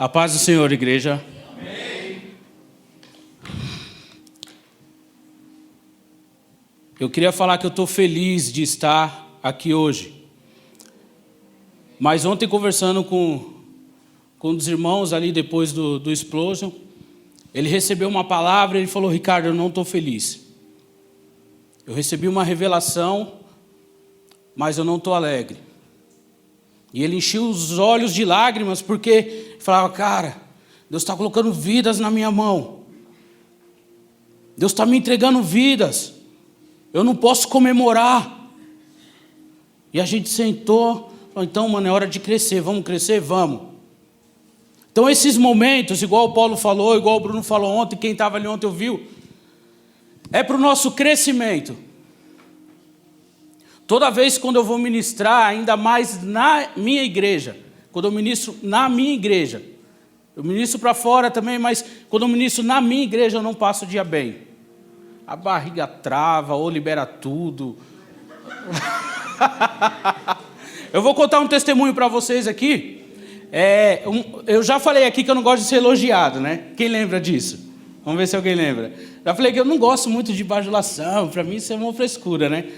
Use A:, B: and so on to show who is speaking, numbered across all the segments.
A: A paz do Senhor, igreja.
B: Amém.
A: Eu queria falar que eu estou feliz de estar aqui hoje. Mas ontem, conversando com um dos irmãos ali depois do Explosion, ele recebeu uma palavra e ele falou: Ricardo, eu não estou feliz. Eu recebi uma revelação, mas eu não estou alegre. E ele encheu os olhos de lágrimas, porque falava: cara, Deus está colocando vidas na minha mão. Deus está me entregando vidas. Eu não posso comemorar. E a gente sentou, falou: então, mano, é hora de crescer. Vamos crescer? Vamos. Então, esses momentos, igual o Paulo falou, igual o Bruno falou ontem, quem estava ali ontem ouviu, é para o nosso crescimento. Toda vez quando eu vou ministrar, ainda mais na minha igreja, quando eu ministro na minha igreja, eu ministro para fora também, mas quando eu ministro na minha igreja, eu não passo o dia bem. A barriga trava ou libera tudo. Eu vou contar um testemunho para vocês aqui. Eu já falei aqui que eu não gosto de ser elogiado, né? Quem lembra disso? Vamos ver se alguém lembra. Já falei que eu não gosto muito de bajulação, para mim isso é uma frescura, né?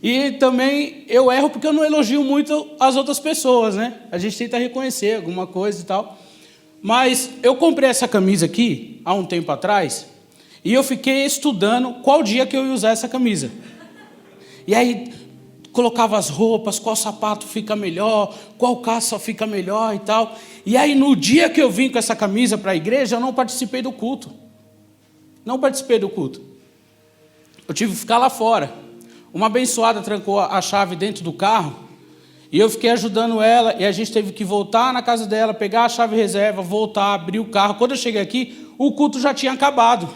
A: E também eu erro porque eu não elogio muito as outras pessoas, né? A gente tenta reconhecer alguma coisa e tal. Mas eu comprei essa camisa aqui há um tempo atrás e eu fiquei estudando qual dia que eu ia usar essa camisa. E aí colocava as roupas, qual sapato fica melhor, qual calça fica melhor e tal. E aí no dia que eu vim com essa camisa para a igreja, eu não participei do culto. Não participei do culto. Eu tive que ficar lá fora. Uma abençoada trancou a chave dentro do carro e eu fiquei ajudando ela e a gente teve que voltar na casa dela, pegar a chave reserva, voltar, abrir o carro. Quando eu cheguei aqui, o culto já tinha acabado.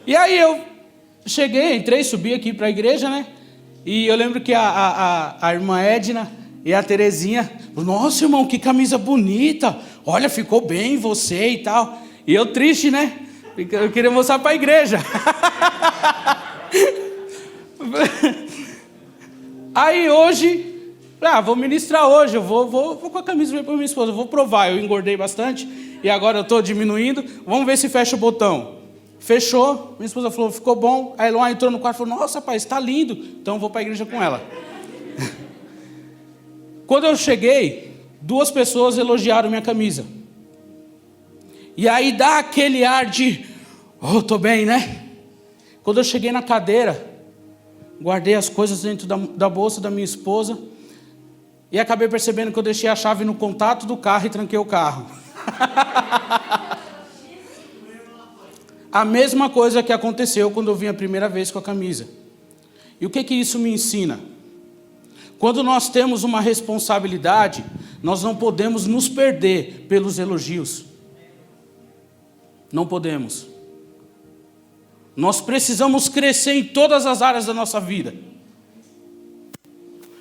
A: E aí eu cheguei, entrei, subi aqui para a igreja, né? E eu lembro que a irmã Edna e a Terezinha, nossa, irmão, que camisa bonita, olha, ficou bem você e tal. E eu triste, né? Eu queria mostrar para a igreja. Aí hoje, vou ministrar hoje, eu vou com a camisa para minha esposa, eu vou provar, eu engordei bastante e agora eu estou diminuindo, vamos ver se fecha o botão. Fechou, minha esposa falou, ficou bom. Aí Eloá entrou no quarto e falou, nossa, pai, está lindo, então eu vou para a igreja com ela. Quando eu cheguei, 2 pessoas elogiaram minha camisa. E aí dá aquele ar de, tô bem, né? Quando eu cheguei na cadeira, guardei as coisas dentro da bolsa da minha esposa e acabei percebendo que eu deixei a chave no contato do carro e tranquei o carro. A mesma coisa que aconteceu quando eu vim a primeira vez com a camisa. E o que isso me ensina? Quando nós temos uma responsabilidade, nós não podemos nos perder pelos elogios. Não podemos. Nós precisamos crescer em todas as áreas da nossa vida.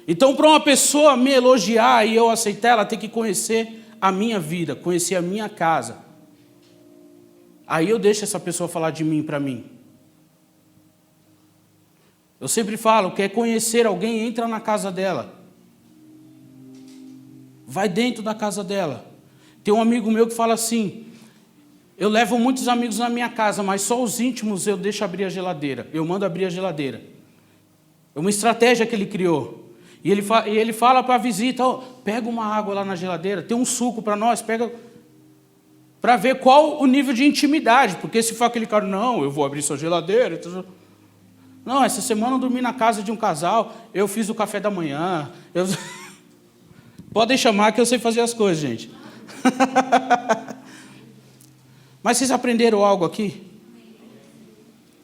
A: Então, para uma pessoa me elogiar e eu aceitar, ela tem que conhecer a minha vida, conhecer a minha casa. Aí eu deixo essa pessoa falar de mim para mim. Eu sempre falo, quer conhecer alguém, entra na casa dela. Vai dentro da casa dela. Tem um amigo meu que fala assim, eu levo muitos amigos na minha casa, mas só os íntimos eu deixo abrir a geladeira. Eu mando abrir a geladeira. É uma estratégia que ele criou. E ele fala para a visita, pega uma água lá na geladeira, tem um suco para nós, pega... Para ver qual o nível de intimidade. Porque se for aquele cara, não, eu vou abrir sua geladeira. Não, essa semana eu dormi na casa de um casal, eu fiz o café da manhã. Podem chamar que eu sei fazer as coisas, gente. Mas vocês aprenderam algo aqui?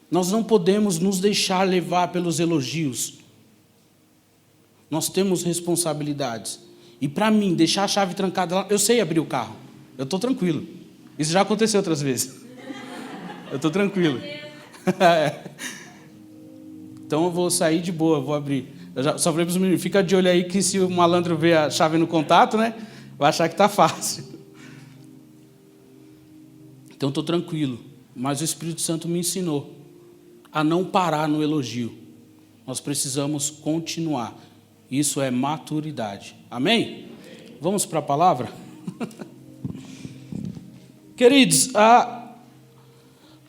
A: Nós não podemos nos deixar levar pelos elogios. Nós temos responsabilidades. E para mim, deixar a chave trancada lá, eu sei abrir o carro. Eu estou tranquilo. Isso já aconteceu outras vezes. Eu estou tranquilo. Então eu vou sair de boa, vou abrir. Eu só falei para os meninos, fica de olho aí que se o malandro vê a chave no contato, né, vai achar que está fácil. Então estou tranquilo. Mas o Espírito Santo me ensinou a não parar no elogio. Nós precisamos continuar. Isso é maturidade. Amém? Vamos para a palavra? Queridos,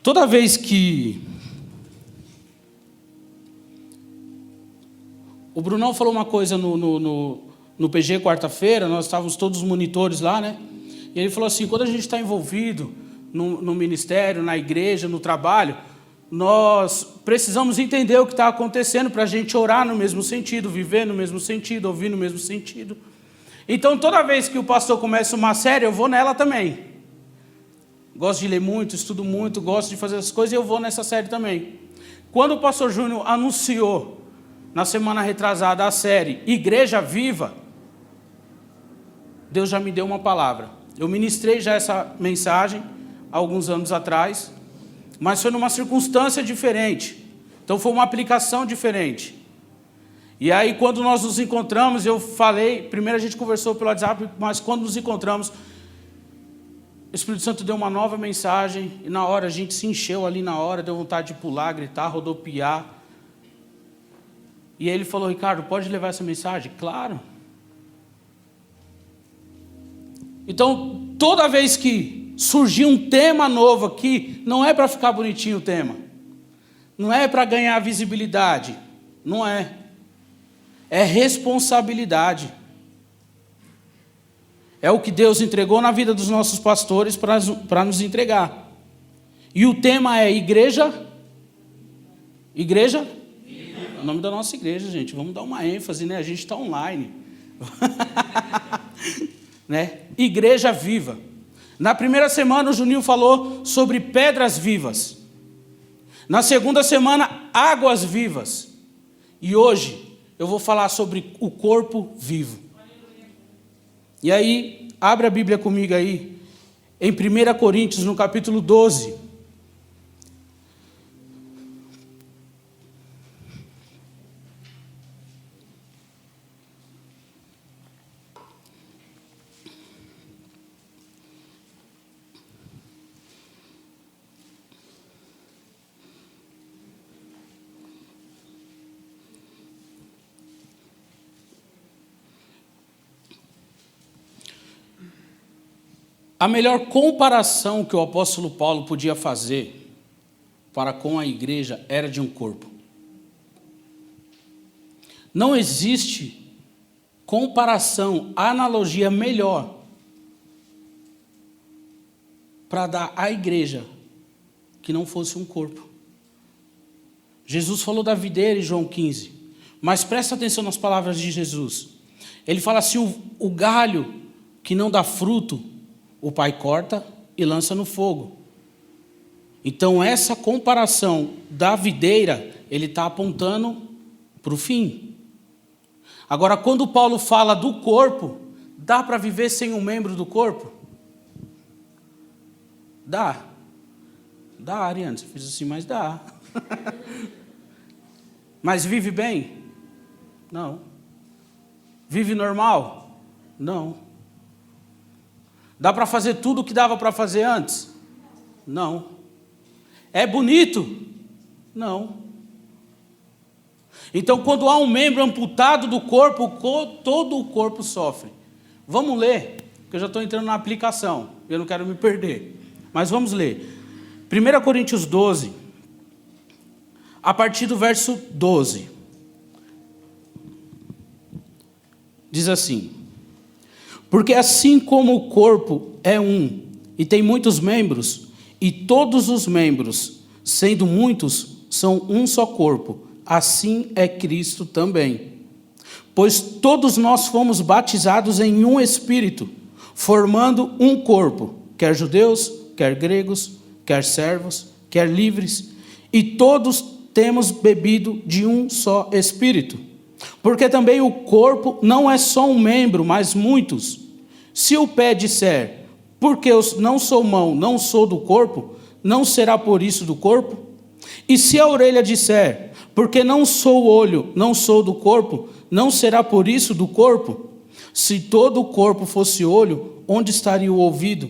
A: toda vez que o Brunão falou uma coisa no PG quarta-feira, nós estávamos todos os monitores lá, né? E ele falou assim, quando a gente está envolvido no ministério, na igreja, no trabalho, nós precisamos entender o que está acontecendo para a gente orar no mesmo sentido, viver no mesmo sentido, ouvir no mesmo sentido. Então, toda vez que o pastor começa uma série, eu vou nela também. Gosto de ler muito, estudo muito, gosto de fazer essas coisas e eu vou nessa série também. Quando o pastor Júnior anunciou, na semana retrasada, a série Igreja Viva, Deus já me deu uma palavra. Eu ministrei já essa mensagem há alguns anos atrás, mas foi numa circunstância diferente. Então foi uma aplicação diferente. E aí quando nós nos encontramos, eu falei, primeiro a gente conversou pelo WhatsApp, mas quando nos encontramos, o Espírito Santo deu uma nova mensagem, e na hora a gente se encheu ali na hora, deu vontade de pular, gritar, rodopiar. E aí ele falou, Ricardo, pode levar essa mensagem? Claro. Então, toda vez que surgir um tema novo aqui, não é para ficar bonitinho o tema. Não é para ganhar visibilidade. Não é. É responsabilidade. É o que Deus entregou na vida dos nossos pastores para nos entregar. E o tema é igreja? Igreja? É o nome da nossa igreja, gente. Vamos dar uma ênfase, né? A gente está online. Né? Igreja viva. Na primeira semana o Juninho falou sobre pedras vivas. Na segunda semana, águas vivas. E hoje eu vou falar sobre o corpo vivo. E aí, abre a Bíblia comigo aí, em 1 Coríntios, no capítulo 12. A melhor comparação que o apóstolo Paulo podia fazer para com a igreja era de um corpo. Não existe comparação, analogia melhor para dar à igreja que não fosse um corpo. Jesus falou da videira em João 15, mas presta atenção nas palavras de Jesus. Ele fala assim, o galho que não dá fruto, o pai corta e lança no fogo. Então essa comparação da videira, ele está apontando para o fim. Agora, quando Paulo fala do corpo, dá para viver sem um membro do corpo? Dá. Dá, Ariane, você fez assim, mas dá. Mas vive bem? Não. Vive normal? Não. Dá para fazer tudo o que dava para fazer antes? Não. É bonito? Não. Então, quando há um membro amputado do corpo, todo o corpo sofre. Vamos ler, porque eu já estou entrando na aplicação, eu não quero me perder. Mas vamos ler. 1 Coríntios 12, a partir do verso 12. Diz assim: porque assim como o corpo é um e tem muitos membros, e todos os membros, sendo muitos, são um só corpo, assim é Cristo também. Pois todos nós fomos batizados em um Espírito, formando um corpo, quer judeus, quer gregos, quer servos, quer livres, e todos temos bebido de um só Espírito. Porque também o corpo não é só um membro, mas muitos. Se o pé disser, porque eu não sou mão, não sou do corpo, não será por isso do corpo? E se a orelha disser, porque não sou olho, não sou do corpo, não será por isso do corpo? Se todo o corpo fosse olho, onde estaria o ouvido?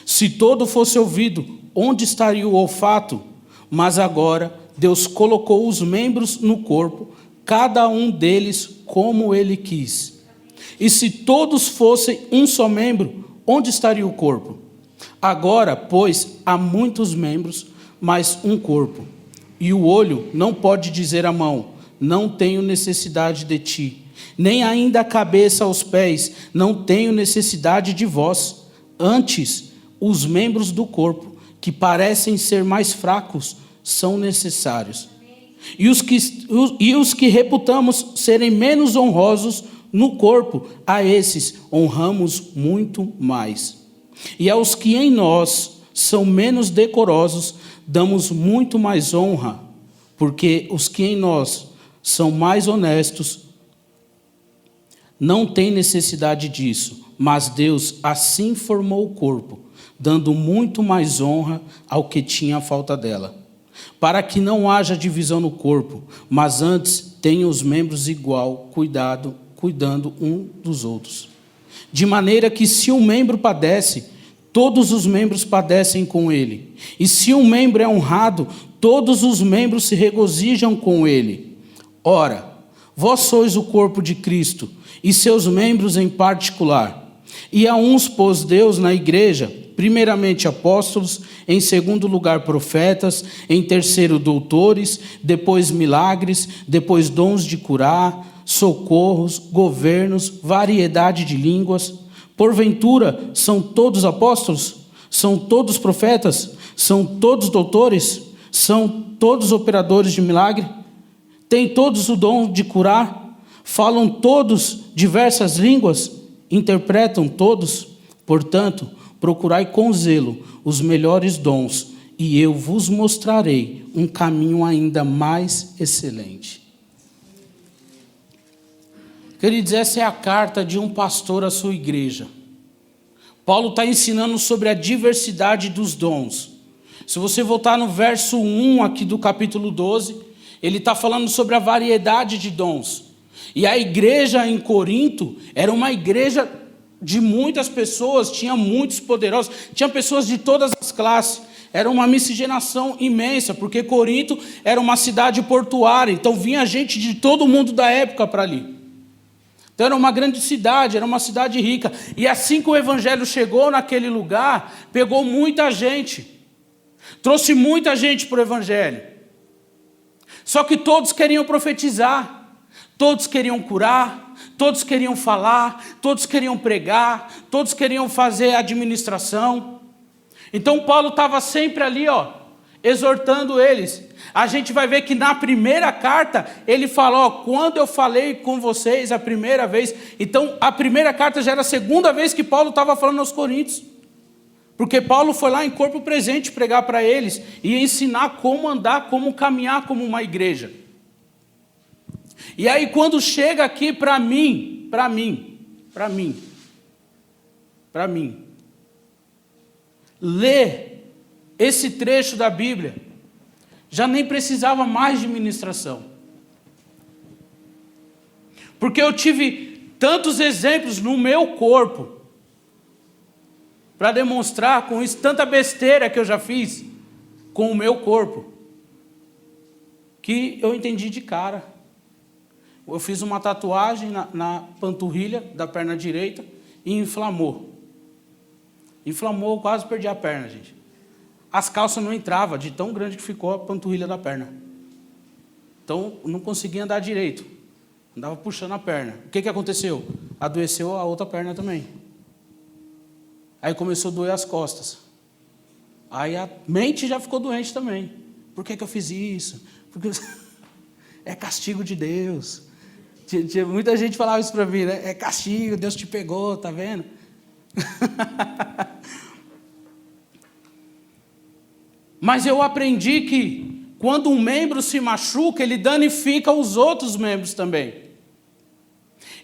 A: Se todo fosse ouvido, onde estaria o olfato? Mas agora Deus colocou os membros no corpo, cada um deles como Ele quis. E se todos fossem um só membro, onde estaria o corpo? Agora, pois, há muitos membros, mas um corpo. E o olho não pode dizer à mão: não tenho necessidade de ti. Nem ainda a cabeça aos pés: não tenho necessidade de vós. Antes, os membros do corpo, que parecem ser mais fracos, são necessários. E os que reputamos serem menos honrosos no corpo, a esses honramos muito mais. E aos que em nós são menos decorosos, damos muito mais honra, porque os que em nós são mais honestos não têm necessidade disso, mas Deus assim formou o corpo, dando muito mais honra ao que tinha falta dela, para que não haja divisão no corpo, mas antes tenham os membros igual cuidando um dos outros. De maneira que se um membro padece, todos os membros padecem com ele. E se um membro é honrado, todos os membros se regozijam com ele. Ora, vós sois o corpo de Cristo, e seus membros em particular. E a uns pôs Deus na igreja, primeiramente apóstolos, em segundo lugar profetas, em terceiro doutores, depois milagres, depois dons de curar, socorros, governos, variedade de línguas. Porventura, são todos apóstolos? São todos profetas? São todos doutores? São todos operadores de milagre? Têm todos o dom de curar? Falam todos diversas línguas? Interpretam todos? Portanto, procurai com zelo os melhores dons, e eu vos mostrarei um caminho ainda mais excelente. Queridos, essa é a carta de um pastor à sua igreja. Paulo está ensinando sobre a diversidade dos dons. Se você voltar no verso 1 aqui do capítulo 12, ele está falando sobre a variedade de dons. E a igreja em Corinto era uma igreja de muitas pessoas, tinha muitos poderosos, tinha pessoas de todas as classes. Era uma miscigenação imensa, porque Corinto era uma cidade portuária, então vinha gente de todo mundo da época para ali. Então era uma grande cidade, era uma cidade rica. E assim que o evangelho chegou naquele lugar, pegou muita gente, trouxe muita gente para o evangelho. Só que todos queriam profetizar, todos queriam curar, todos queriam falar, todos queriam pregar, todos queriam fazer administração. Então Paulo estava sempre ali, exortando eles. A gente vai ver que na primeira carta, ele fala, quando eu falei com vocês a primeira vez. Então, a primeira carta já era a segunda vez que Paulo estava falando aos coríntios. Porque Paulo foi lá em corpo presente pregar para eles e ensinar como andar, como caminhar como uma igreja. E aí, quando chega aqui para mim, ler esse trecho da Bíblia, já nem precisava mais de ministração. Porque eu tive tantos exemplos no meu corpo para demonstrar com isso, tanta besteira que eu já fiz com o meu corpo, que eu entendi de cara. Eu fiz uma tatuagem na panturrilha da perna direita e inflamou. Inflamou, eu quase perdi a perna, gente. As calças não entravam, de tão grande que ficou a panturrilha da perna. Então, não conseguia andar direito. Andava puxando a perna. O que aconteceu? Adoeceu a outra perna também. Aí começou a doer as costas. Aí a mente já ficou doente também. Por que eu fiz isso? Porque é castigo de Deus. Muita gente falava isso para mim, né? É castigo, Deus te pegou, tá vendo? Mas eu aprendi que quando um membro se machuca, ele danifica os outros membros também.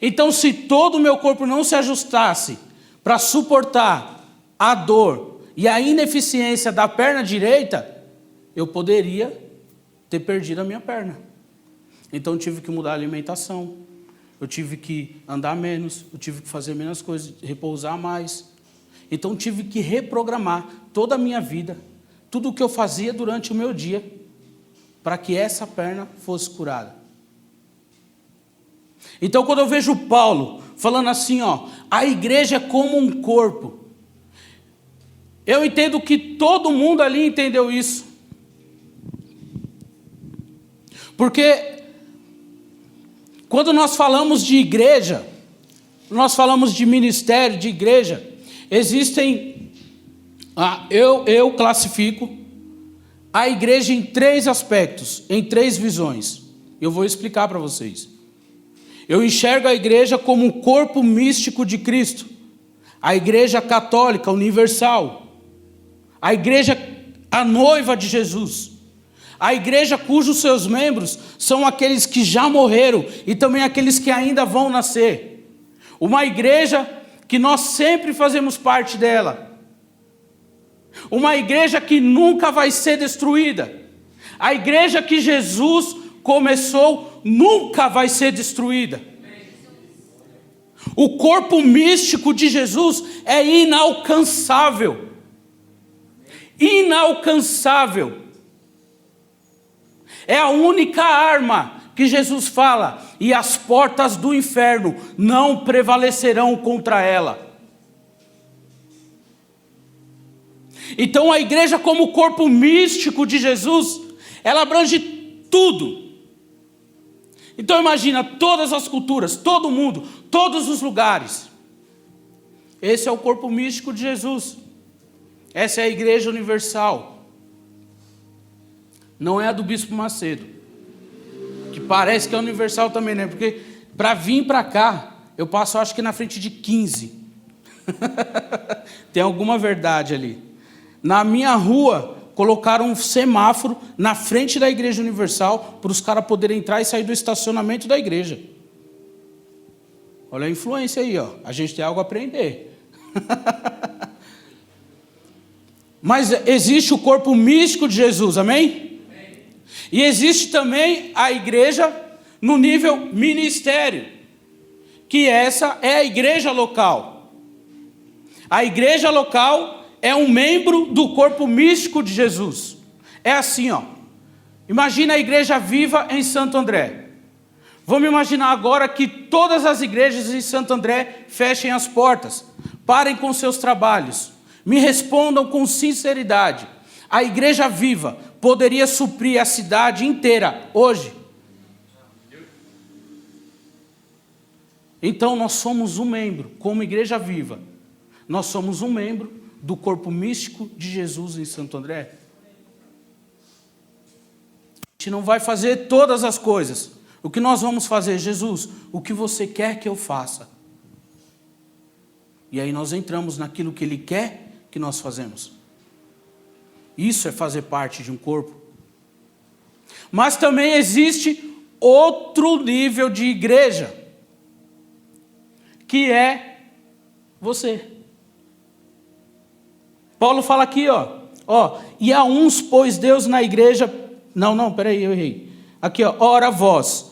A: Então, se todo o meu corpo não se ajustasse para suportar a dor e a ineficiência da perna direita, eu poderia ter perdido a minha perna. Então, eu tive que mudar a alimentação, eu tive que andar menos, eu tive que fazer menos coisas, repousar mais. Então, eu tive que reprogramar toda a minha vida, tudo o que eu fazia durante o meu dia, para que essa perna fosse curada. Então, quando eu vejo Paulo falando assim, a igreja é como um corpo, Eu entendo que todo mundo ali entendeu isso. Porque quando nós falamos de igreja, nós falamos de ministério, de igreja, existem, eu classifico a igreja em 3 aspectos, em 3 visões. Eu vou explicar para vocês. Eu enxergo a igreja como um corpo místico de Cristo, a igreja católica universal, a igreja, a noiva de Jesus, a igreja cujos seus membros são aqueles que já morreram e também aqueles que ainda vão nascer. Uma igreja que nós sempre fazemos parte dela. Uma igreja que nunca vai ser destruída. A igreja que Jesus começou nunca vai ser destruída. O corpo místico de Jesus é inalcançável. Inalcançável. É a única arma que Jesus fala, e as portas do inferno não prevalecerão contra ela. Então a igreja, como corpo místico de Jesus, ela abrange tudo. Então imagina todas as culturas, todo mundo, todos os lugares. Esse é o corpo místico de Jesus. Essa é a igreja universal. Não é a do Bispo Macedo, que parece que é universal também, né? Porque para vir para cá, eu passo acho que na frente de 15. Tem alguma verdade ali. Na minha rua, colocaram um semáforo na frente da Igreja Universal para os caras poderem entrar e sair do estacionamento da igreja. Olha a influência aí, ó. A gente tem algo a aprender. Mas existe o corpo místico de Jesus, amém? E existe também a igreja no nível ministério, que essa é a igreja local. A igreja local é um membro do corpo místico de Jesus. É assim, ó. Imagina a igreja viva em Santo André. Vamos imaginar agora que todas as igrejas em Santo André fechem as portas, parem com seus trabalhos, me respondam com sinceridade. A igreja viva poderia suprir a cidade inteira hoje? Então nós somos um membro, como igreja viva, nós somos um membro do corpo místico de Jesus em Santo André. A gente não vai fazer todas as coisas. O que nós vamos fazer? Jesus, o que você quer que eu faça? E aí nós entramos naquilo que Ele quer que nós fazemos. Isso é fazer parte de um corpo. Mas também existe outro nível de igreja, que é você. Paulo fala aqui, ó, e a uns pôs Deus na igreja. Não, peraí, eu errei. Aqui, ó, ora vós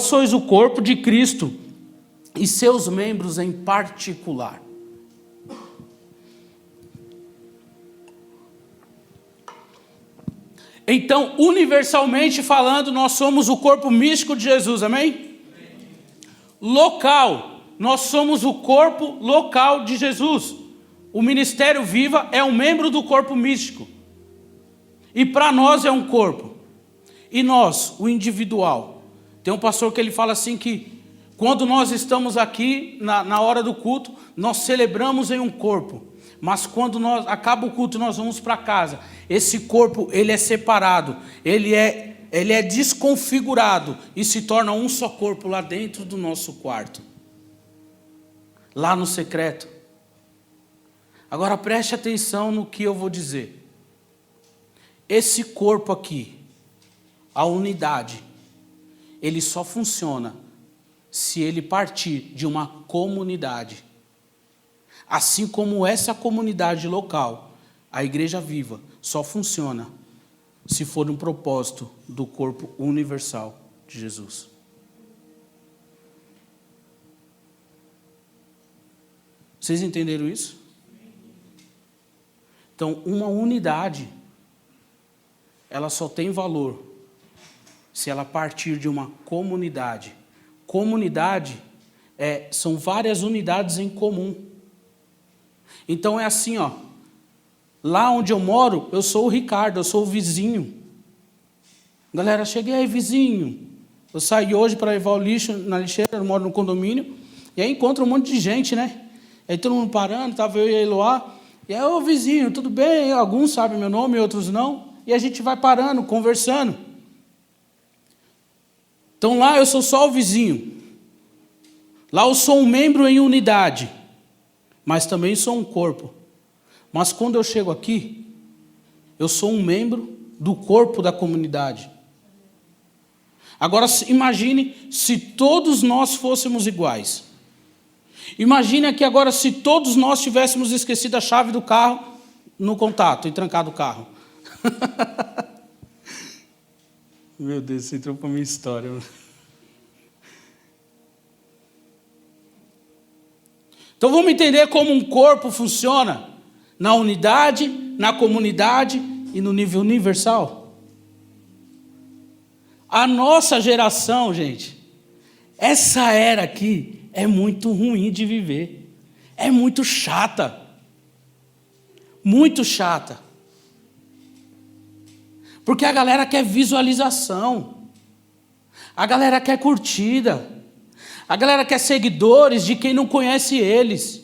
A: sois o corpo de Cristo e seus membros em particular. Então, universalmente falando, nós somos o corpo místico de Jesus, amém? Local, nós somos o corpo local de Jesus. O ministério Viva é um membro do corpo místico. E para nós é um corpo. E nós, o individual. Tem um pastor que ele fala assim que quando nós estamos aqui, na hora do culto, nós celebramos em um corpo. Mas quando acaba o culto, nós vamos para casa. Esse corpo, ele é separado, ele é desconfigurado e se torna um só corpo lá dentro do nosso quarto. Lá no secreto. Agora preste atenção no que eu vou dizer. Esse corpo aqui, a unidade, ele só funciona se ele partir de uma comunidade. Assim como essa comunidade local, a igreja viva, só funciona se for um propósito do corpo universal de Jesus. Vocês entenderam isso? Então, uma unidade, ela só tem valor se ela partir de uma comunidade. Comunidade são várias unidades em comum. Então é assim, ó. Lá onde eu moro, eu sou o Ricardo, eu sou o vizinho. Galera, cheguei aí, vizinho. Eu saí hoje para levar o lixo na lixeira, eu moro no condomínio, e aí encontro um monte de gente, né? Aí todo mundo parando, estava eu e a Eloá, e aí, ô vizinho, tudo bem? Alguns sabem meu nome, outros não, e a gente vai parando, conversando. Então lá eu sou só o vizinho. Lá eu sou um membro em unidade, mas também sou um corpo. Mas quando eu chego aqui, eu sou um membro do corpo da comunidade. Agora imagine se todos nós fôssemos iguais. Imagine aqui agora se todos nós tivéssemos esquecido a chave do carro no contato e trancado o carro. Meu Deus, você entrou para a minha história. Então vamos entender como um corpo funciona na unidade, na comunidade e no nível universal. A nossa geração, gente, essa era aqui é muito ruim de viver. É muito chata. Muito chata. Porque a galera quer visualização. A galera quer curtida. A galera quer seguidores de quem não conhece eles.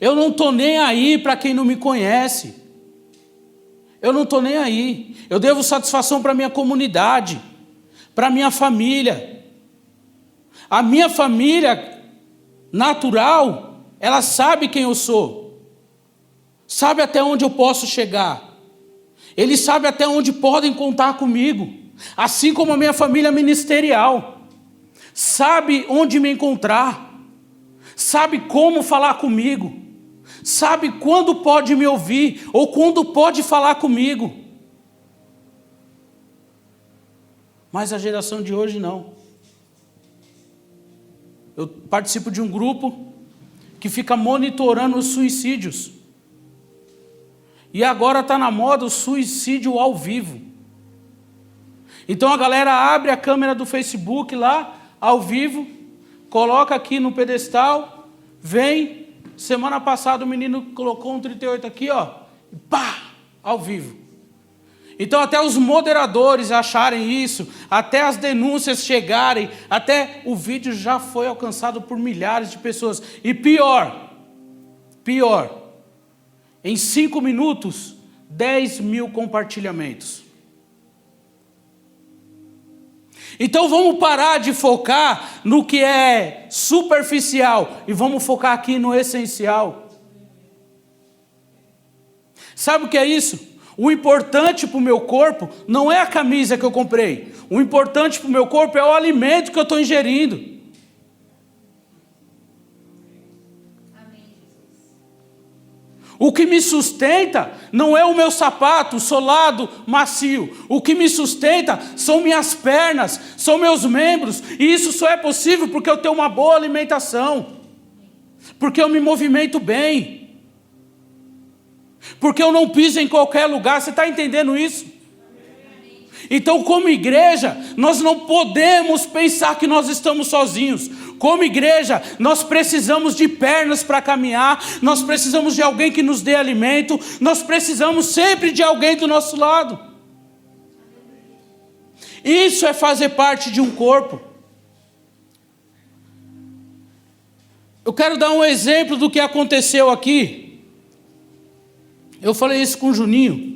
A: Eu não estou nem aí para quem não me conhece. Eu não estou nem aí. Eu devo satisfação para a minha comunidade, para a minha família. A minha família natural, ela sabe quem eu sou. Sabe até onde eu posso chegar. Eles sabem até onde podem contar comigo. Assim como a minha família ministerial. Sabe onde me encontrar. Sabe como falar comigo. Sabe quando pode me ouvir ou quando pode falar comigo. Mas a geração de hoje não. Eu participo de um grupo que fica monitorando os suicídios. E agora está na moda o suicídio ao vivo. Então a galera abre a câmera do Facebook lá, ao vivo, coloca aqui no pedestal, vem. Semana passada o menino colocou um 38 aqui, ó, e pá, ao vivo. Então até os moderadores acharem isso, até as denúncias chegarem, até o vídeo já foi alcançado por milhares de pessoas. E pior, em 5 minutos, 10.000 compartilhamentos. Então vamos parar de focar no que é superficial e vamos focar aqui no essencial. Sabe o que é isso? O importante para o meu corpo não é a camisa que eu comprei. O importante para o meu corpo é o alimento que eu estou ingerindo. O que me sustenta não é o meu sapato solado, macio. O que me sustenta são minhas pernas, são meus membros. E isso só é possível porque eu tenho uma boa alimentação. Porque eu me movimento bem. Porque eu não piso em qualquer lugar. Você está entendendo isso? Então, como igreja, nós não podemos pensar que nós estamos sozinhos. Como igreja, nós precisamos de pernas para caminhar, nós precisamos de alguém que nos dê alimento, nós precisamos sempre de alguém do nosso lado. Isso é fazer parte de um corpo. Eu quero dar um exemplo do que aconteceu aqui. Eu falei isso com o Juninho.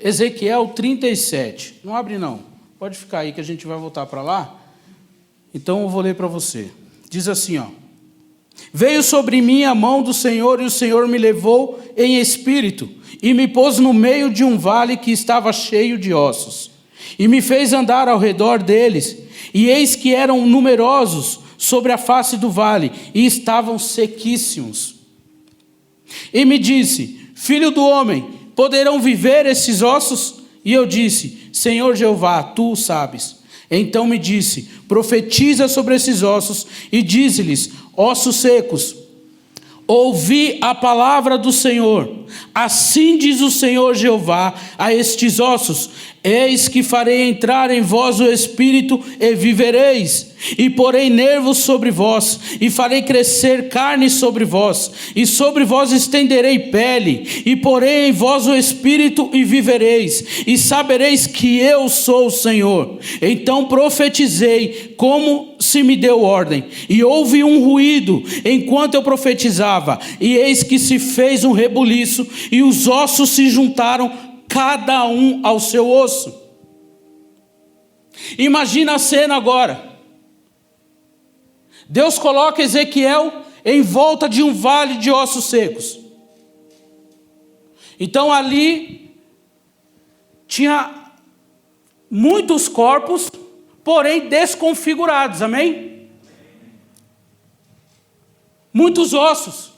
A: Ezequiel 37. Não abre não. Pode ficar aí que a gente vai voltar para lá. Então eu vou ler para você. Diz assim, ó. Veio sobre mim a mão do Senhor e o Senhor me levou em espírito e me pôs no meio de um vale que estava cheio de ossos. E me fez andar ao redor deles. E eis que eram numerosos sobre a face do vale e estavam sequíssimos. E me disse, filho do homem, poderão viver esses ossos? E eu disse, Senhor Jeová, tu o sabes. Então me disse, profetiza sobre esses ossos e dize-lhes, ossos secos, ouvi a palavra do Senhor. Assim diz o Senhor Jeová a estes ossos, Eis que farei entrar em vós o Espírito e vivereis, e porei nervos sobre vós, e farei crescer carne sobre vós, e sobre vós estenderei pele, e porei em vós o Espírito e vivereis, e sabereis que eu sou o Senhor. Então profetizei como se me deu ordem, e houve um ruído enquanto eu profetizava, e eis que se fez um rebuliço, e os ossos se juntaram, cada um ao seu osso. Imagina a cena agora. Deus coloca Ezequiel em volta de um vale de ossos secos. Então ali tinha muitos corpos, porém desconfigurados, amém? Muitos ossos.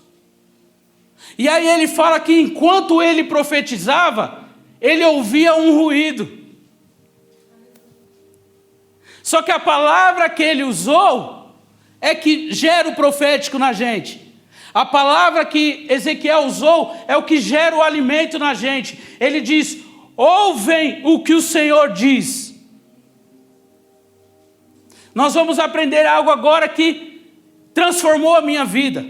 A: E aí ele fala que enquanto ele profetizava, ele ouvia um ruído. Só que a palavra que ele usou é que gera o profético na gente. A palavra que Ezequiel usou é o que gera o alimento na gente. Ele diz: ouvem o que o Senhor diz. Nós vamos aprender algo agora que transformou a minha vida.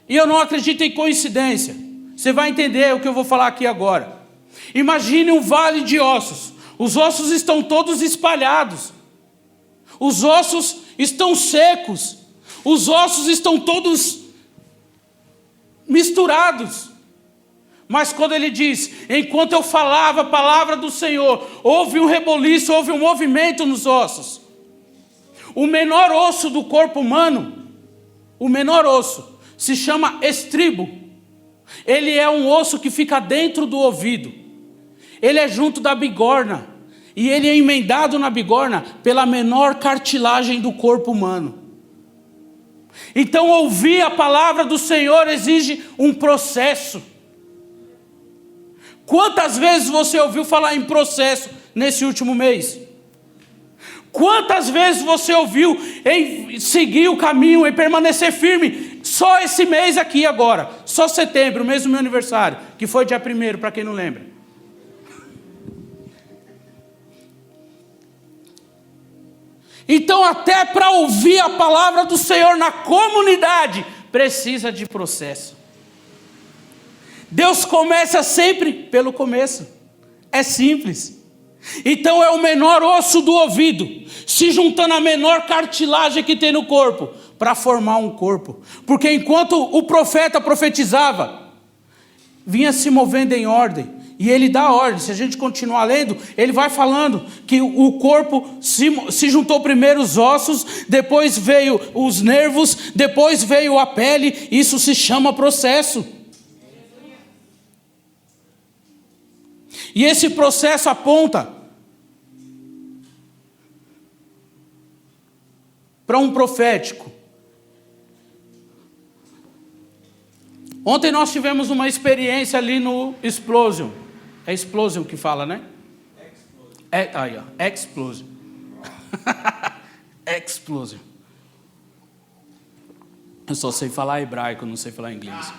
A: E eu não acredito em coincidência. Você vai entender o que eu vou falar aqui agora. Imagine um vale de ossos. Os ossos estão todos espalhados. Os ossos estão secos. Os ossos estão todos misturados. Mas quando ele diz, enquanto eu falava a palavra do Senhor, houve um reboliço, houve um movimento nos ossos. O menor osso do corpo humano, o menor osso, se chama estribo. Ele é um osso que fica dentro do ouvido. Ele é junto da bigorna. E ele é emendado na bigorna pela menor cartilagem do corpo humano. Então ouvir a palavra do Senhor exige um processo. Quantas vezes você ouviu falar em processo nesse último mês? Quantas vezes você ouviu em seguir o caminho, em permanecer firme? Só esse mês aqui agora, só setembro, mês do meu aniversário, que foi dia 1º, para quem não lembra. Então até para ouvir a palavra do Senhor na comunidade, precisa de processo. Deus começa sempre pelo começo. É simples. Então é o menor osso do ouvido, se juntando à menor cartilagem que tem no corpo, para formar um corpo. Porque enquanto o profeta profetizava, vinha se movendo em ordem. E ele dá ordem. Se a gente continuar lendo, ele vai falando que o corpo se juntou primeiro os ossos, depois veio os nervos, depois veio a pele. Isso se chama processo. E esse processo aponta para um profético. Ontem nós tivemos uma experiência ali no Explosion. É Explosion que fala, né? Aí, ó. Explosion. Explosion. Eu só sei falar hebraico, não sei falar inglês.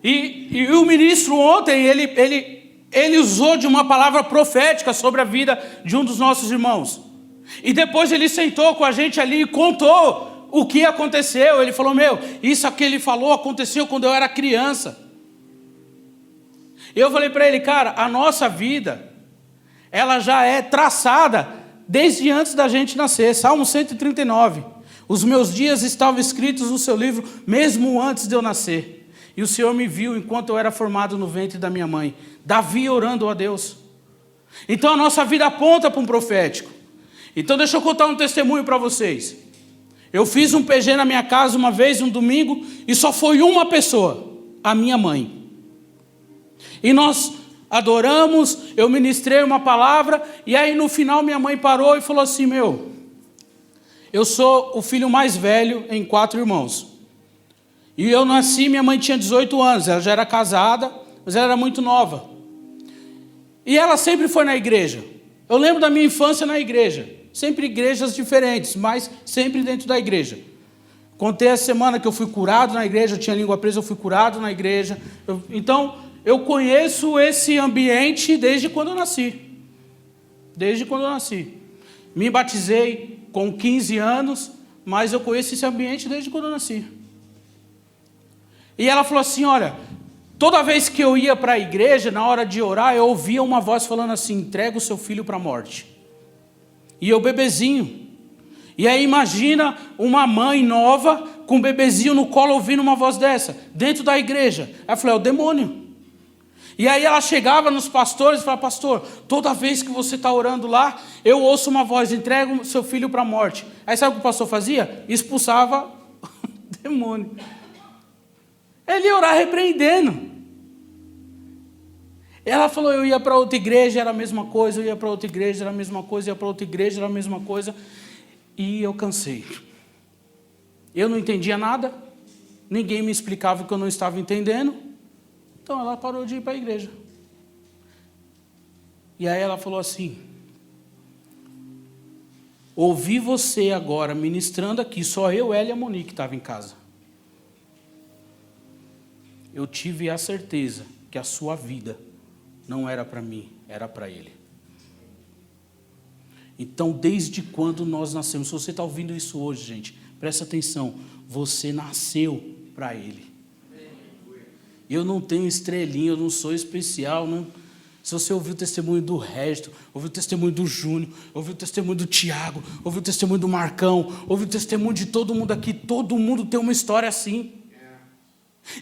A: E o ministro ontem, ele usou de uma palavra profética sobre a vida de um dos nossos irmãos. E depois ele sentou com a gente ali e contou o que aconteceu. Ele falou, isso que ele falou aconteceu quando eu era criança. Eu falei para ele, cara, a nossa vida, ela já é traçada desde antes da gente nascer. Salmo 139. Os meus dias estavam escritos no seu livro, mesmo antes de eu nascer. E o Senhor me viu enquanto eu era formado no ventre da minha mãe. Davi orando a Deus. Então a nossa vida aponta para um profético. Então deixa eu contar um testemunho para vocês. Eu fiz um PG na minha casa uma vez, um domingo, e só foi uma pessoa, a minha mãe. E nós adoramos, eu ministrei uma palavra, e aí no final minha mãe parou e falou assim, eu sou o filho mais velho em 4 irmãos. E eu nasci, minha mãe tinha 18 anos, ela já era casada, mas ela era muito nova. E ela sempre foi na igreja. Eu lembro da minha infância na igreja. Sempre igrejas diferentes, mas sempre dentro da igreja. Contei essa semana que eu fui curado na igreja, eu tinha língua presa, eu fui curado na igreja. Então, eu conheço esse ambiente desde quando eu nasci. Desde quando eu nasci. Me batizei com 15 anos, mas eu conheço esse ambiente desde quando eu nasci. E ela falou assim, olha, toda vez que eu ia para a igreja, na hora de orar, eu ouvia uma voz falando assim, entrega o seu filho para a morte. E eu bebezinho. E aí imagina uma mãe nova com um bebezinho no colo ouvindo uma voz dessa, dentro da igreja. Aí eu falei, é o demônio. E aí ela chegava nos pastores e falava, pastor, toda vez que você está orando lá, eu ouço uma voz, entrega o seu filho para a morte. Aí sabe o que o pastor fazia? Expulsava o demônio. Ele ia orar repreendendo. Ela falou, eu ia para outra igreja, era a mesma coisa, eu ia para outra igreja, era a mesma coisa, ia para outra igreja, era a mesma coisa. E eu cansei. Eu não entendia nada, ninguém me explicava o que eu não estava entendendo, então ela parou de ir para a igreja. E aí ela falou assim, ouvi você agora ministrando aqui, só eu, ela e a Monique estava em casa. Eu tive a certeza que a sua vida não era para mim, era para ele. Então, desde quando nós nascemos, se você está ouvindo isso hoje, gente, presta atenção, você nasceu para ele. Eu não tenho estrelinha, eu não sou especial, não. Se você ouviu o testemunho do Régito, ouviu o testemunho do Júnior, ouviu o testemunho do Tiago, ouviu o testemunho do Marcão, ouviu o testemunho de todo mundo aqui, todo mundo tem uma história assim.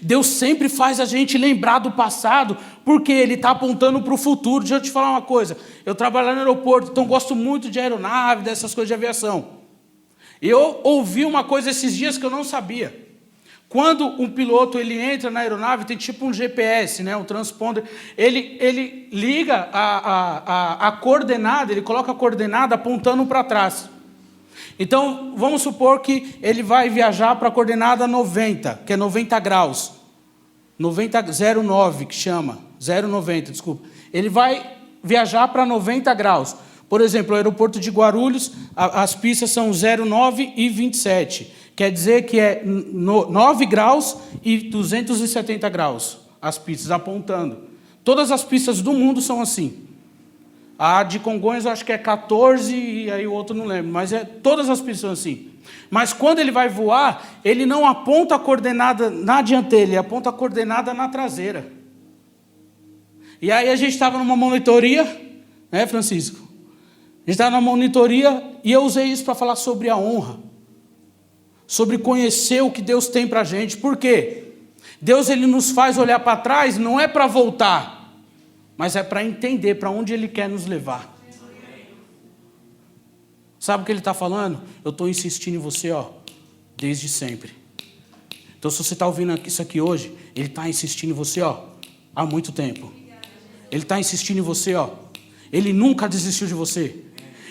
A: Deus sempre faz a gente lembrar do passado, porque Ele está apontando para o futuro. Deixa eu te falar uma coisa, eu trabalho no aeroporto, então gosto muito de aeronave, dessas coisas de aviação. Eu ouvi uma coisa esses dias que eu não sabia. Quando um piloto ele entra na aeronave, tem tipo um GPS, né, um transponder, ele liga a coordenada, ele coloca a coordenada apontando para trás. Então, vamos supor que ele vai viajar para a coordenada 90, que é 90 graus. 0,9 que chama, 0,90, desculpa. Ele vai viajar para 90 graus. Por exemplo, o aeroporto de Guarulhos, as pistas são 0,9 e 27. Quer dizer que é 9 graus e 270 graus, as pistas apontando. Todas as pistas do mundo são assim. A de Congonhas eu acho que é 14 e aí o outro não lembro, mas todas as pistas são assim. Mas quando ele vai voar, ele não aponta a coordenada na dianteira, ele aponta a coordenada na traseira. E aí a gente estava numa monitoria, né, Francisco? A gente estava numa monitoria e eu usei isso para falar sobre a honra. Sobre conhecer o que Deus tem para a gente. Por quê? Deus ele nos faz olhar para trás, não é para voltar, mas é para entender para onde Ele quer nos levar. Sabe o que Ele está falando? Eu estou insistindo em você, ó, desde sempre. Então, se você está ouvindo isso aqui hoje, Ele está insistindo em você, ó, há muito tempo. Ele está insistindo em você, ó. Ele nunca desistiu de você.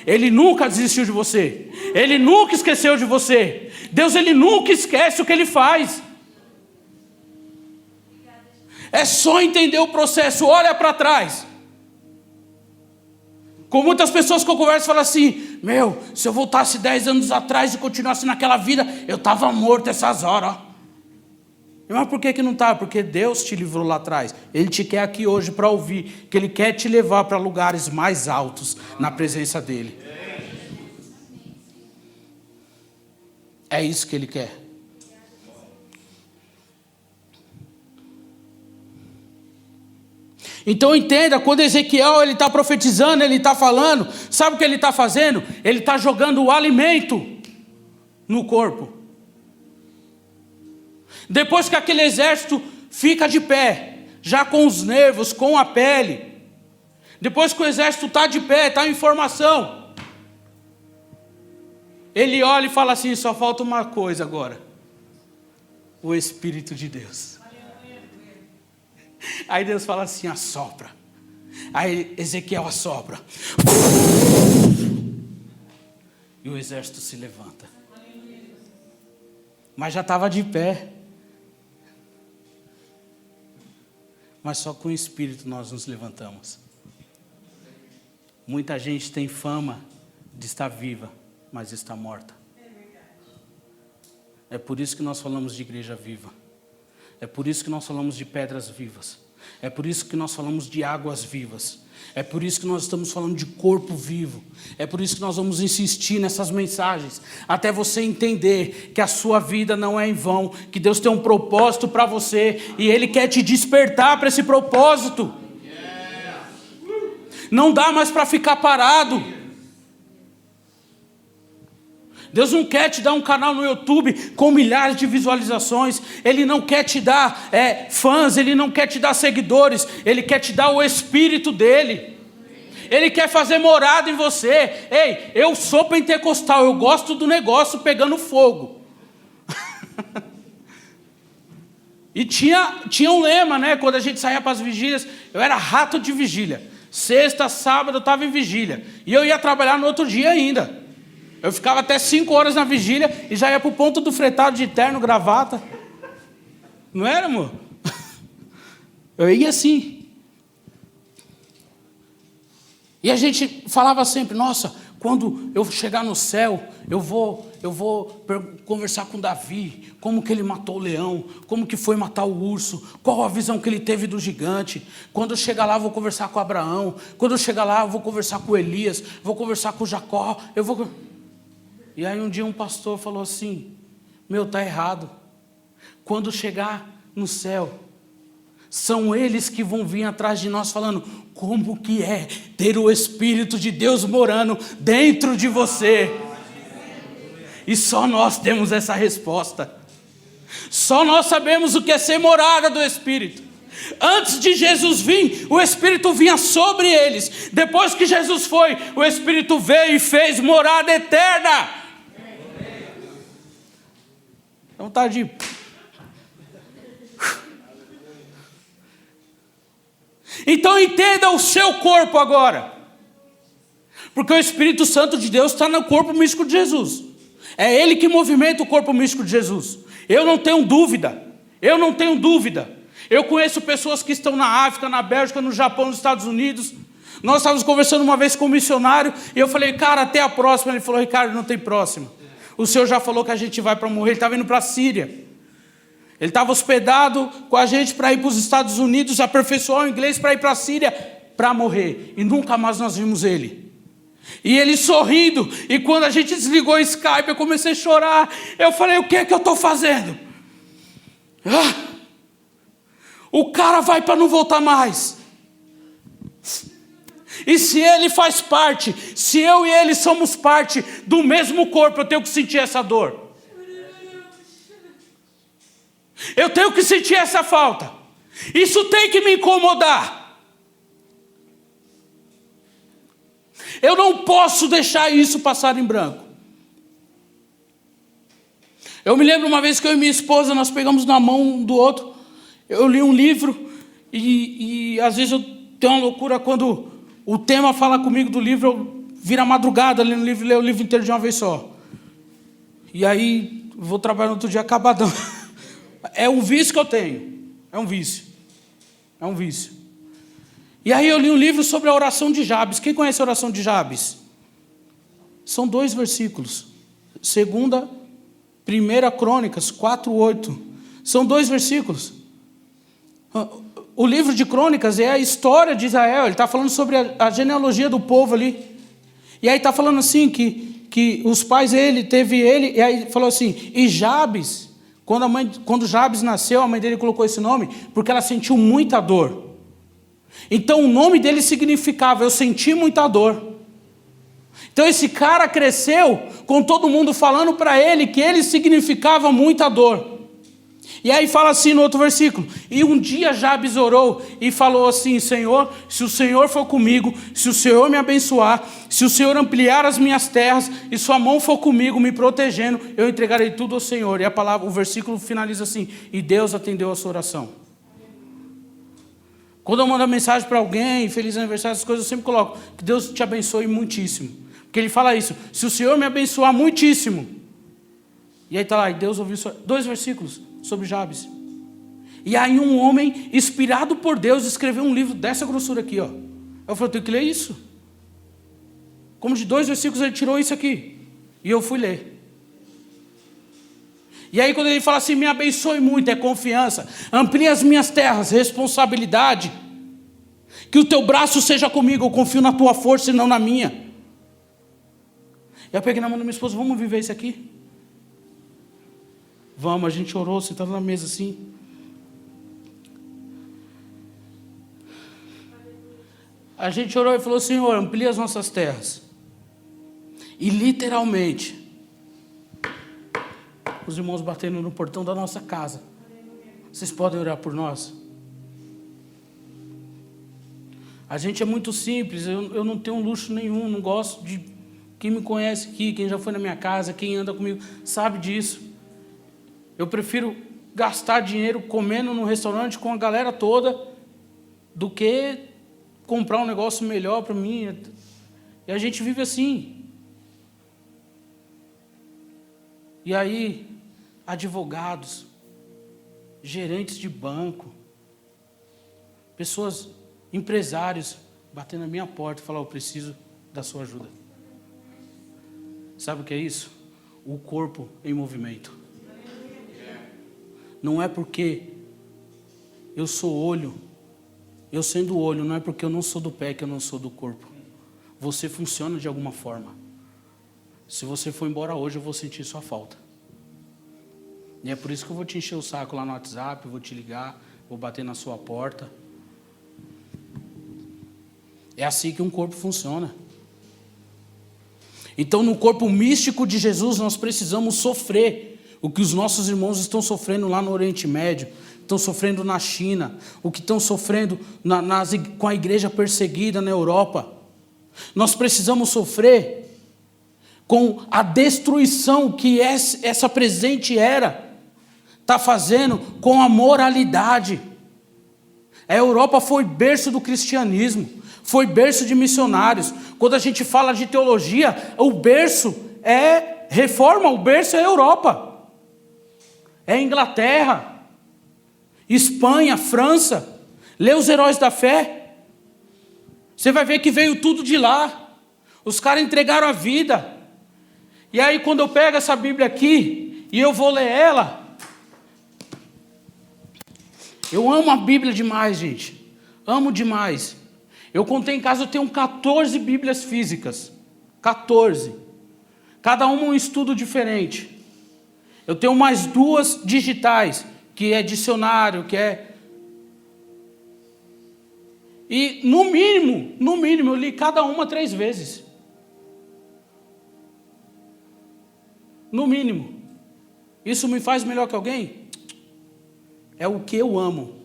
A: Ele nunca desistiu de você. Ele nunca esqueceu de você. Deus, Ele nunca esquece o que Ele faz. É só entender o processo, olha para trás. Com muitas pessoas que eu converso, falam assim, se eu voltasse 10 anos atrás e continuasse naquela vida, eu estava morto essas horas. Mas por que não está? Porque Deus te livrou lá atrás. Ele te quer aqui hoje para ouvir, que Ele quer te levar para lugares mais altos na presença dEle. É isso que Ele quer. Então entenda, quando Ezequiel está profetizando, ele está falando, sabe o que ele está fazendo? Ele está jogando o alimento no corpo. Depois que aquele exército fica de pé, já com os nervos, com a pele, depois que o exército está de pé, está em formação, ele olha e fala assim, só falta uma coisa agora, o Espírito de Deus. Aí Deus fala assim, assopra. Aí Ezequiel assopra. E o exército se levanta. Mas já estava de pé. Mas só com o Espírito nós nos levantamos. Muita gente tem fama de estar viva, mas está morta. É por isso que nós falamos de igreja viva. É por isso que nós falamos de pedras vivas. É por isso que nós falamos de águas vivas. É por isso que nós estamos falando de corpo vivo. É por isso que nós vamos insistir nessas mensagens, até você entender que a sua vida não é em vão, que Deus tem um propósito para você, e Ele quer te despertar para esse propósito. Não dá mais para ficar parado. Deus não quer te dar um canal no YouTube com milhares de visualizações. Ele não quer te dar fãs, Ele não quer te dar seguidores. Ele quer te dar o Espírito dEle. Ele quer fazer morada em você. Ei, eu sou pentecostal, eu gosto do negócio pegando fogo. E tinha um lema, né? Quando a gente saía para as vigílias, eu era rato de vigília. Sexta, sábado eu estava em vigília. E eu ia trabalhar no outro dia ainda. Eu ficava até 5 horas na vigília e já ia para o ponto do fretado de terno, gravata. Não era, amor? Eu ia assim. E a gente falava sempre, nossa, quando eu chegar no céu, eu vou conversar com Davi, como que ele matou o leão, como que foi matar o urso, qual a visão que ele teve do gigante. Quando eu chegar lá, eu vou conversar com Abraão. Quando eu chegar lá, eu vou conversar com Elias, vou conversar com Jacó, E aí um dia um pastor falou assim, está errado. Quando chegar no céu, são eles que vão vir atrás de nós falando, como que é ter o Espírito de Deus morando dentro de você? E só nós temos essa resposta. Só nós sabemos o que é ser morada do Espírito. Antes de Jesus vir, o Espírito vinha sobre eles. Depois que Jesus foi, o Espírito veio e fez morada eterna. Então tá de... Então entenda o seu corpo agora. Porque o Espírito Santo de Deus está no corpo místico de Jesus. É Ele que movimenta o corpo místico de Jesus. Eu não tenho dúvida. Eu conheço pessoas que estão na África, na Bélgica, no Japão, nos Estados Unidos. Nós estávamos conversando uma vez com um missionário e eu falei, cara, até a próxima. Ele falou, Ricardo, não tem próxima. O Senhor já falou que a gente vai para morrer. Ele estava indo para a Síria. Ele estava hospedado com a gente para ir para os Estados Unidos, aperfeiçoar o inglês para ir para a Síria, para morrer. E nunca mais nós vimos ele. E ele sorrindo. E quando a gente desligou o Skype, eu comecei a chorar. Eu falei, o que é que eu estou fazendo? O cara vai para não voltar mais. E se ele faz parte, se eu e ele somos parte do mesmo corpo, eu tenho que sentir essa dor. Eu tenho que sentir essa falta. Isso tem que me incomodar. Eu não posso deixar isso passar em branco. Eu me lembro uma vez que eu e minha esposa, nós pegamos na mão um do outro. Eu li um livro e às vezes eu tenho uma loucura quando o tema fala comigo do livro, eu viro a madrugada lendo o livro, leio o livro inteiro de uma vez só. E aí vou trabalhar no outro dia acabadão. É um vício que eu tenho. É um vício. E aí eu li um livro sobre a oração de Jabes. Quem conhece a oração de Jabes? São 2 versículos. 1 Crônicas 4:8. São 2 versículos. O livro de Crônicas é a história de Israel. Ele está falando sobre a genealogia do povo ali. E aí está falando assim que os pais teve ele, e aí falou assim, e Jabes, quando Jabes nasceu, a mãe dele colocou esse nome, porque ela sentiu muita dor. Então o nome dele significava, eu senti muita dor. Então esse cara cresceu com todo mundo falando para ele que ele significava muita dor. E aí fala assim no outro versículo, e um dia Jabes orou e falou assim, Senhor, se o Senhor for comigo, se o Senhor me abençoar, se o Senhor ampliar as minhas terras, e sua mão for comigo, me protegendo, eu entregarei tudo ao Senhor. E o versículo finaliza assim, e Deus atendeu a sua oração. Quando eu mando mensagem para alguém, feliz aniversário, essas coisas, eu sempre coloco, que Deus te abençoe muitíssimo. Porque ele fala isso, se o Senhor me abençoar muitíssimo. E aí está lá, e Deus ouviu 2 versículos sobre Jabes. E aí um homem, inspirado por Deus, escreveu um livro dessa grossura aqui. Ó. Eu falei, eu tenho que ler isso. Como de 2 versículos ele tirou isso aqui. E eu fui ler. E aí quando ele fala assim, me abençoe muito, é confiança. Amplie as minhas terras, responsabilidade. Que o teu braço seja comigo, eu confio na tua força e não na minha. E eu peguei na mão da minha esposa, vamos viver isso aqui? Vamos, a gente orou, sentado na mesa assim. A gente orou e falou, Senhor, amplia as nossas terras. E literalmente, os irmãos batendo no portão da nossa casa. Vocês podem orar por nós? A gente é muito simples, eu não tenho luxo nenhum, não gosto de... Quem me conhece aqui, quem já foi na minha casa, quem anda comigo, sabe disso. Eu prefiro gastar dinheiro comendo no restaurante com a galera toda do que comprar um negócio melhor para mim. E a gente vive assim. E aí, advogados, gerentes de banco, pessoas, empresários, batendo na minha porta e falar, eu preciso da sua ajuda. Sabe o que é isso? O corpo em movimento. Não é porque eu sou olho, eu sendo olho, não é porque eu não sou do pé que eu não sou do corpo. Você funciona de alguma forma. Se você for embora hoje, eu vou sentir sua falta. E é por isso que eu vou te encher o saco lá no WhatsApp, vou te ligar, vou bater na sua porta. É assim que um corpo funciona. Então, no corpo místico de Jesus, nós precisamos sofrer o que os nossos irmãos estão sofrendo lá no Oriente Médio, estão sofrendo na China, o que estão sofrendo com a igreja perseguida na Europa. Nós precisamos sofrer com a destruição que essa presente era está fazendo com a moralidade. A Europa foi berço do cristianismo, foi berço de missionários. Quando a gente fala de teologia, o berço é reforma, o berço é Europa. É Inglaterra, Espanha, França. Lê os heróis da fé. Você vai ver que veio tudo de lá. Os caras entregaram a vida. E aí quando eu pego essa Bíblia aqui e eu vou ler ela, eu amo a Bíblia demais, gente. Amo demais. Eu contei em casa, eu tenho 14 Bíblias físicas. 14. Cada uma um estudo diferente. Eu tenho mais 2 digitais, que é dicionário, que é... E no mínimo, eu li cada uma 3 vezes. No mínimo. Isso me faz melhor que alguém? É o que eu amo,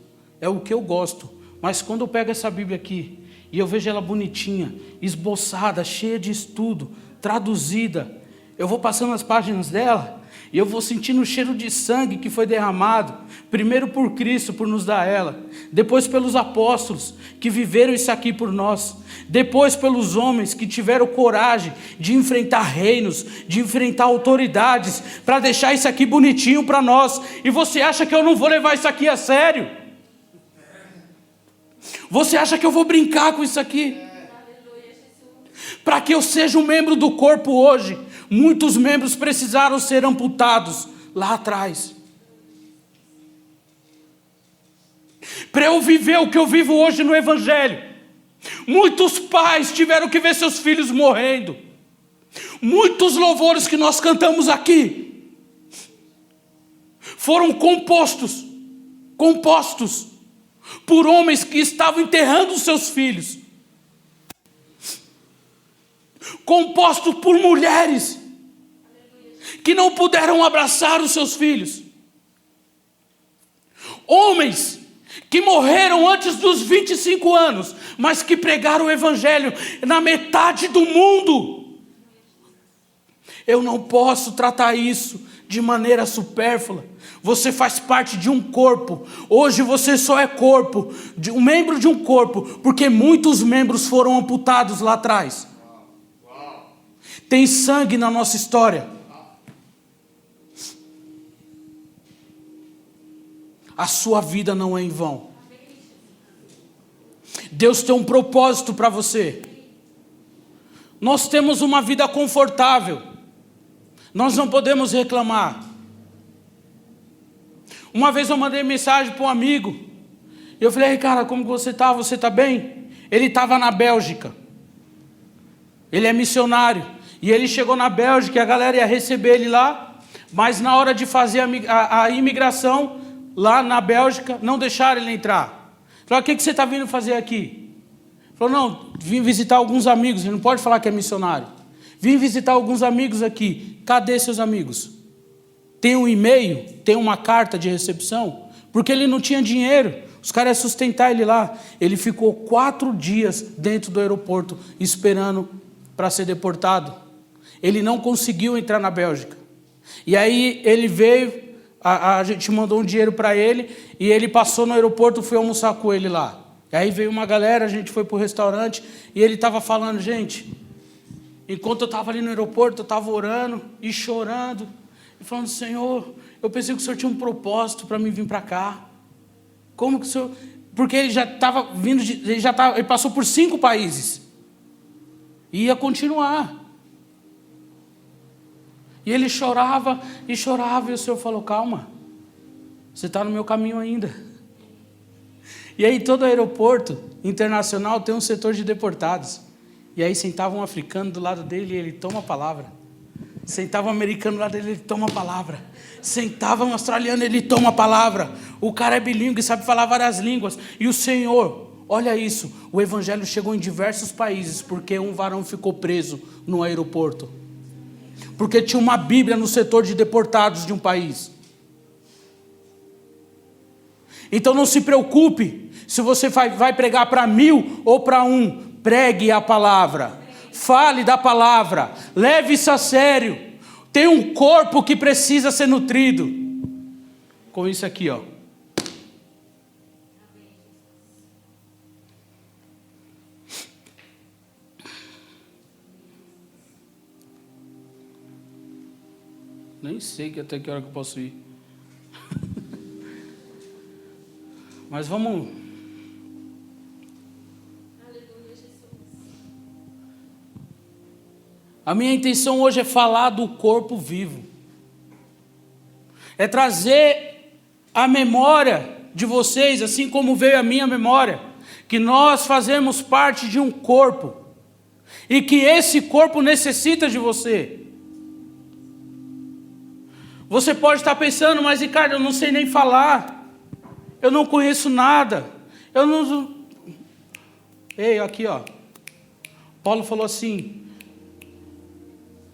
A: é o que eu gosto. Mas quando eu pego essa Bíblia aqui, e eu vejo ela bonitinha, esboçada, cheia de estudo, traduzida, eu vou passando as páginas dela, e eu vou sentindo o cheiro de sangue que foi derramado, primeiro por Cristo, por nos dar ela, depois pelos apóstolos, que viveram isso aqui por nós, depois pelos homens que tiveram coragem de enfrentar reinos, de enfrentar autoridades, para deixar isso aqui bonitinho para nós. E você acha que eu não vou levar isso aqui a sério? Você acha que eu vou brincar com isso aqui? Para que eu seja um membro do corpo hoje, muitos membros precisaram ser amputados lá atrás. Para eu viver o que eu vivo hoje no Evangelho, muitos pais tiveram que ver seus filhos morrendo. Muitos louvores que nós cantamos aqui foram compostos por homens que estavam enterrando os seus filhos, compostos por mulheres que não puderam abraçar os seus filhos, homens que morreram antes dos 25 anos, mas que pregaram o Evangelho na metade do mundo. Eu não posso tratar isso de maneira supérflua. Você faz parte de um corpo. Hoje você só é corpo, um membro de um corpo, porque muitos membros foram amputados lá atrás. Tem sangue na nossa história. A sua vida não é em vão. Deus tem um propósito para você. Nós temos uma vida confortável. Nós não podemos reclamar. Uma vez eu mandei mensagem para um amigo. Eu falei, cara, como que você está? Você está bem? Ele estava na Bélgica. Ele é missionário. E ele chegou na Bélgica e a galera ia receber ele lá. Mas na hora de fazer a imigração, lá na Bélgica, não deixaram ele entrar. Falei, o que você está vindo fazer aqui? Falou, não, vim visitar alguns amigos. Ele não pode falar que é missionário. Vim visitar alguns amigos aqui. Cadê seus amigos? Tem um e-mail? Tem uma carta de recepção? Porque ele não tinha dinheiro. Os caras iam sustentar ele lá. Ele ficou 4 dias dentro do aeroporto, esperando para ser deportado. Ele não conseguiu entrar na Bélgica. E aí ele veio, a gente mandou um dinheiro para ele, e ele passou no aeroporto, fui almoçar com ele lá. E aí veio uma galera, a gente foi para o restaurante, e ele estava falando, gente, enquanto eu estava ali no aeroporto, eu estava orando e chorando, e falando, Senhor, eu pensei que o Senhor tinha um propósito para mim vir para cá. Como que o Senhor... Porque ele já estava vindo, ele passou por 5 países. E ia continuar. E ele chorava, e o Senhor falou, calma, você está no meu caminho ainda. E aí todo aeroporto internacional tem um setor de deportados. E aí sentava um africano do lado dele e ele toma a palavra. Sentava um americano do lado dele, ele toma a palavra. Sentava um australiano, ele toma a palavra. O cara é bilíngue, sabe falar várias línguas. E o Senhor, olha isso, o evangelho chegou em diversos países porque um varão ficou preso no aeroporto. Porque tinha uma Bíblia no setor de deportados de um país. Então não se preocupe se você vai pregar para 1000 ou para 1. Pregue a palavra. Fale da palavra. Leve isso a sério. Tem um corpo que precisa ser nutrido. Com isso aqui, ó. Nem sei até que hora que eu posso ir. Mas vamos.
B: Aleluia, Jesus.
A: A minha intenção hoje é falar do corpo vivo. É trazer a memória de vocês, assim como veio a minha memória, que nós fazemos parte de um corpo. E que esse corpo necessita de você. Você pode estar pensando, mas Ricardo, eu não sei nem falar. Eu não conheço nada. Eu não... Ei, aqui ó. Paulo falou assim,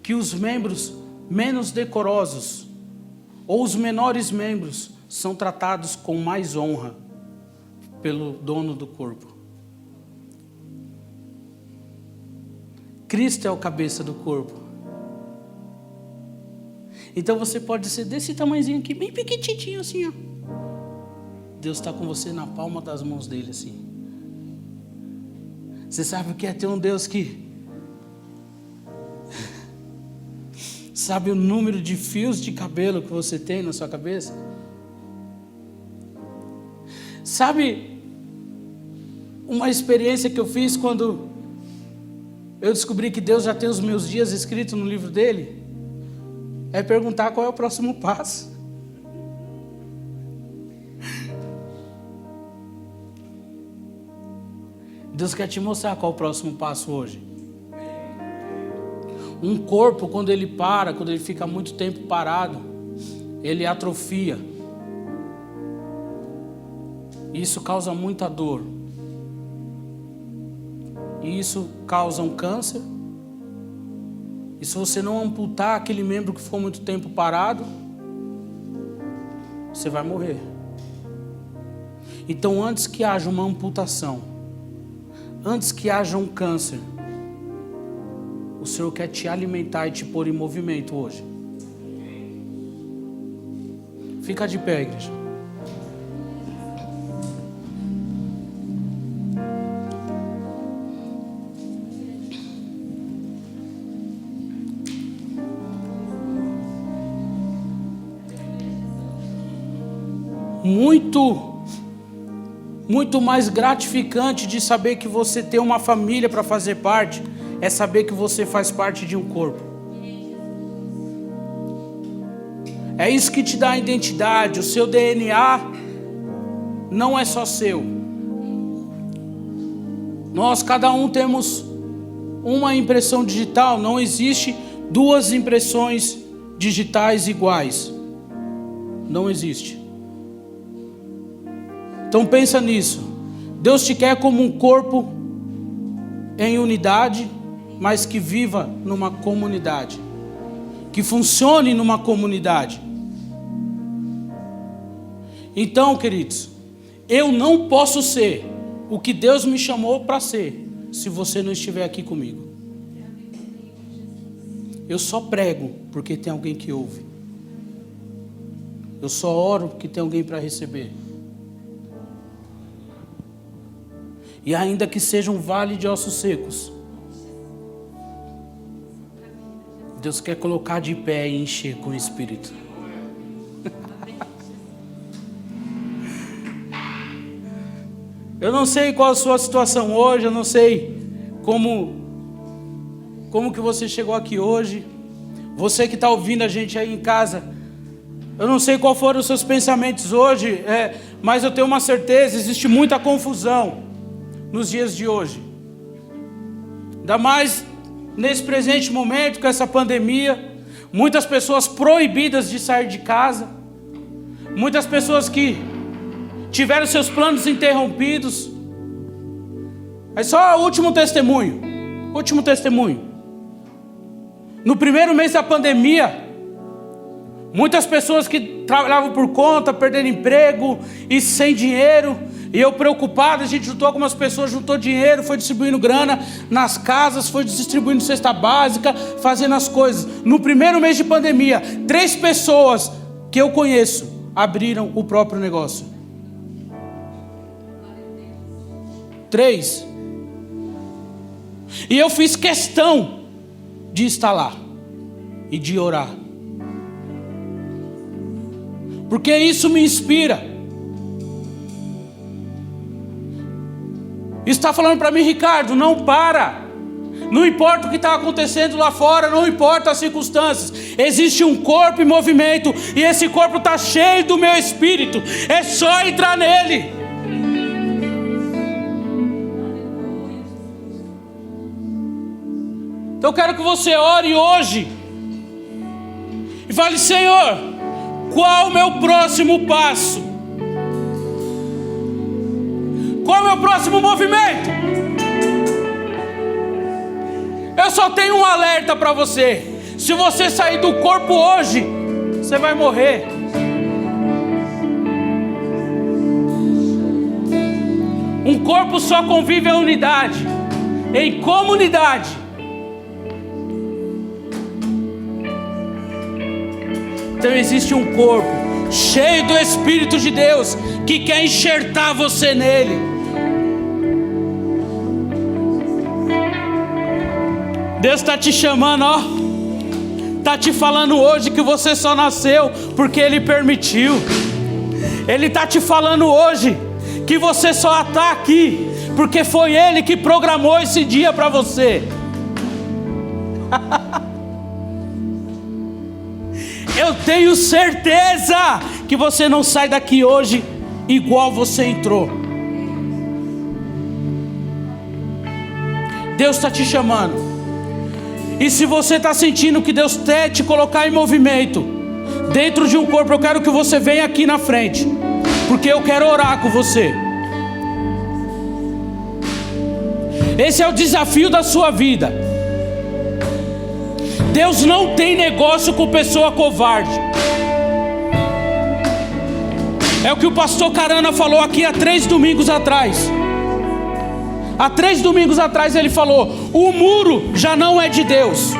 A: que os membros menos decorosos, ou os menores membros, são tratados com mais honra pelo dono do corpo. Cristo é o cabeça do corpo. Então você pode ser desse tamanhozinho aqui, bem pequitinho assim, ó. Deus está com você na palma das mãos dele, assim. Você sabe o que é ter um Deus que sabe o número de fios de cabelo que você tem na sua cabeça? Sabe uma experiência que eu fiz quando eu descobri que Deus já tem os meus dias escritos no livro dele? É perguntar qual é o próximo passo. Deus quer te mostrar qual é o próximo passo hoje. Um corpo, quando ele para, quando ele fica muito tempo parado, ele atrofia. Isso causa muita dor. E isso causa um câncer. E se você não amputar aquele membro que ficou muito tempo parado, você vai morrer. Então, antes que haja uma amputação, antes que haja um câncer, o Senhor quer te alimentar e te pôr em movimento hoje. Fica de pé, igreja. Muito mais gratificante de saber que você tem uma família para fazer parte, é saber que você faz parte de um corpo. É isso que te dá a identidade. O seu DNA não é só seu. Nós, cada um, temos uma impressão digital. Não existe duas impressões digitais iguais. Não existe. Então pensa nisso. Deus te quer como um corpo em unidade, mas que viva numa comunidade, que funcione numa comunidade. Então, queridos, eu não posso ser o que Deus me chamou para ser, se você não estiver aqui comigo. Eu só prego porque tem alguém que ouve. Eu só oro porque tem alguém para receber. E ainda que seja um vale de ossos secos, Deus quer colocar de pé e encher com o Espírito. Eu não sei qual a sua situação hoje, eu não sei como que você chegou aqui hoje. Você que está ouvindo a gente aí em casa, eu não sei qual foram os seus pensamentos hoje, mas eu tenho uma certeza, existe muita confusão nos dias de hoje. Ainda mais nesse presente momento, com essa pandemia, muitas pessoas proibidas de sair de casa, muitas pessoas que tiveram seus planos interrompidos. Mas só o último testemunho. No primeiro mês da pandemia, muitas pessoas que trabalhavam por conta, perderam emprego e sem dinheiro. E eu preocupado, a gente juntou algumas pessoas, juntou dinheiro, foi distribuindo grana nas casas, foi distribuindo cesta básica, fazendo as coisas. No primeiro mês de pandemia, 3 pessoas que eu conheço abriram o próprio negócio. 3. E eu fiz questão de estar lá e de orar, porque isso me inspira. Está falando para mim, Ricardo, não para. Não importa o que está acontecendo lá fora, não importa as circunstâncias. Existe um corpo em movimento e esse corpo está cheio do meu Espírito. É só entrar nele. Então eu quero que você ore hoje e fale: Senhor, qual o meu próximo passo? Qual é o meu próximo movimento? Eu só tenho um alerta para você. Se você sair do corpo hoje, você vai morrer. Um corpo só convive em unidade, em comunidade. Então existe um corpo cheio do Espírito de Deus que quer enxertar você nele. Deus está te chamando, ó. Está te falando hoje que você só nasceu porque Ele permitiu. Ele está te falando hoje que você só está aqui porque foi Ele que programou esse dia para você. Eu tenho certeza que você não sai daqui hoje igual você entrou. Deus está te chamando. E se você está sentindo que Deus quer te colocar em movimento dentro de um corpo, eu quero que você venha aqui na frente, porque eu quero orar com você. Esse é o desafio da sua vida. Deus não tem negócio com pessoa covarde. É o que o pastor Carana falou aqui há 3 domingos atrás. Há 3 domingos atrás ele falou: o muro já não é de Deus.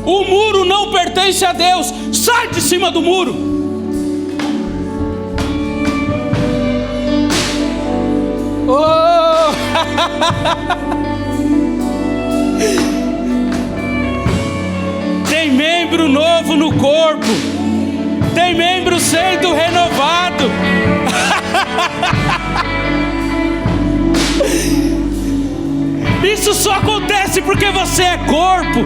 A: O muro não pertence a Deus. Sai de cima do muro. Oh! Tem membro novo no corpo. Tem membro sendo renovado. Isso só acontece porque você é corpo.